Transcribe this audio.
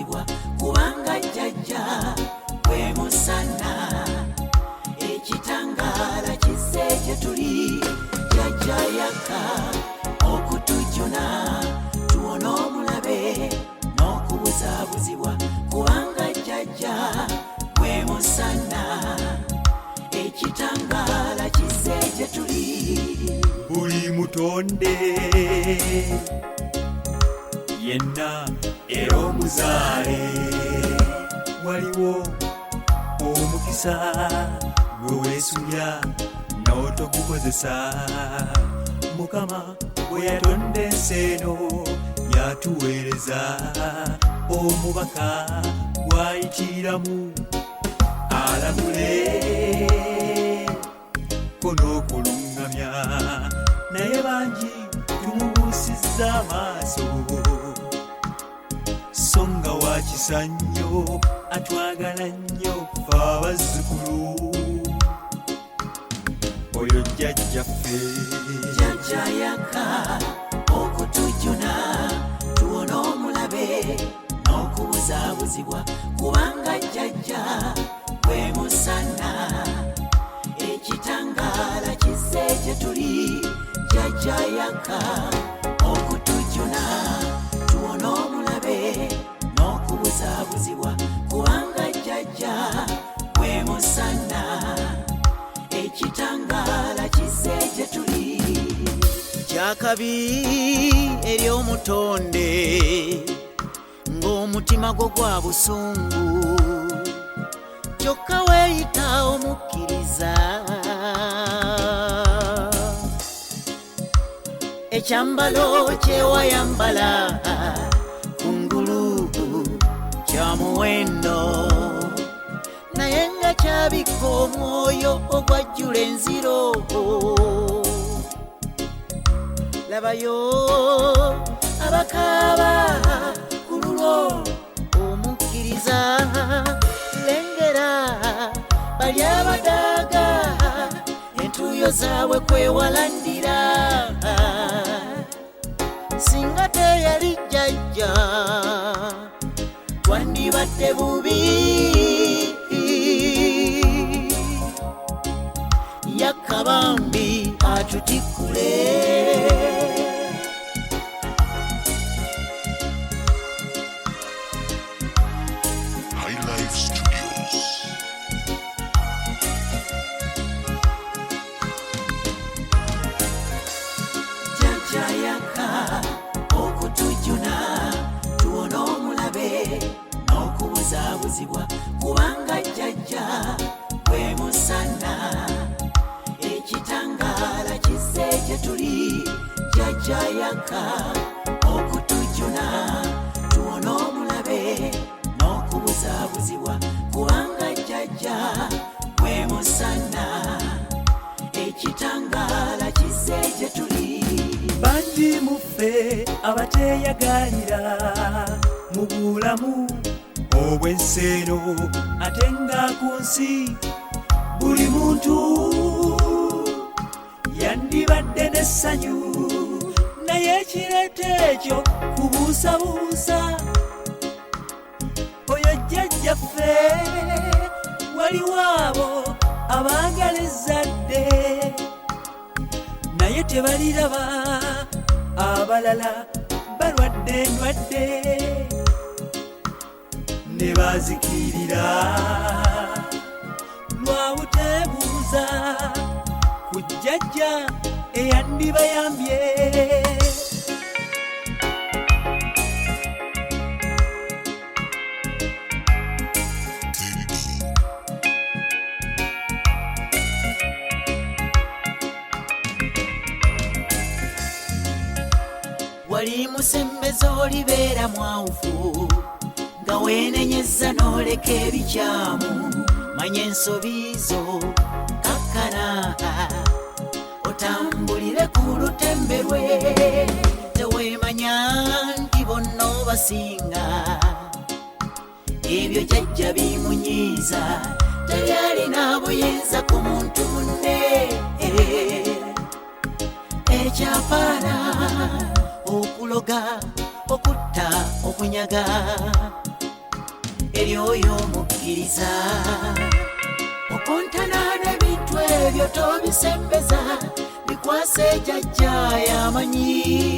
okuzaabuzibwa kubanga jjajja gwe musana ekitangaala kisse gye tuli jjajja yaka okutujjuna tuwona omulabe n'okubuzaabuzibwa kubanga jjajja gwe musana ekitangaala kisse gye tuli buli mutonde yenna era omuzaale waliwo omukisa gwe weesulya n'otogukozesa mukama bwe yatonda ensi eno yatuweereza omubaka gw'ayitiramu alamule ko n'okulungamya naye bangi tumubuusizza amaaso so nga wakisa nnyo atwagala nnyo ffe abazzukulu oyo jjajjaffe jjajja yaka okutujjuna tuwona omulabe n'okubuzaabuzibwa kubanga jjajja gwe musana ekitangaala kisse gye tuli jjajja yaka okutujjuna tuwona omulabe n'okubuzaabuzibwa kubanga jjajja gwe musana ekitangaala kisse gye tuli kyakabi eri omutonde ng'omutima gwo gwa busungu kyokka weeyita omukkiriza ekyambalo kyewayambala kungulu kya muwendo naye nga kyabikka omwoyo ogwajjula enziro labayo abakaaba ku lulwo omukkiriza lengera bali abadaaga entuuyo zaabwe kwewalandira singa teyali jjajja twandibadde bubi yakabambi atutikkule jjajja okutujjuna tuwona omulabe n'okubuzaabuzibwa kubanga jjajja gwe musana ekitangaala kisse gye tuli jjajja yaka okutujjuna tuwona omulabe n'okubuzaabuzibwa kubanga jjajja gwe musana ekitangaala kisse gye tuli bangi muffe abateeyagalira mu bulamu obw'ensi eno ate nga ku nsi buli muntu yandibadde n'essanyu naye ekireeta ekyo kubuusabuusa oyo jjajjaffe waliwo abo abaagala ezzadde naye tebaliraba abalala balwadde endwadde ne bazikirira lwabuteebuuza ku jjajja eyandibayambye wali musembeza olibeera mwawufu nga weenenyezza n'oleka ebikyamu manya ensobi zo kakkana otambulire ku lutembe lwe teweemanya nti bonna obasinga ebyo jjajja bimunyiiza teri alina buyinza ku muntu munne ekyafaana okuloga okutta okunyaga eri oyo mukkiriza. Okontana n'ebintu ebyo tobisembeza, bikwase jjajja y'amanyi.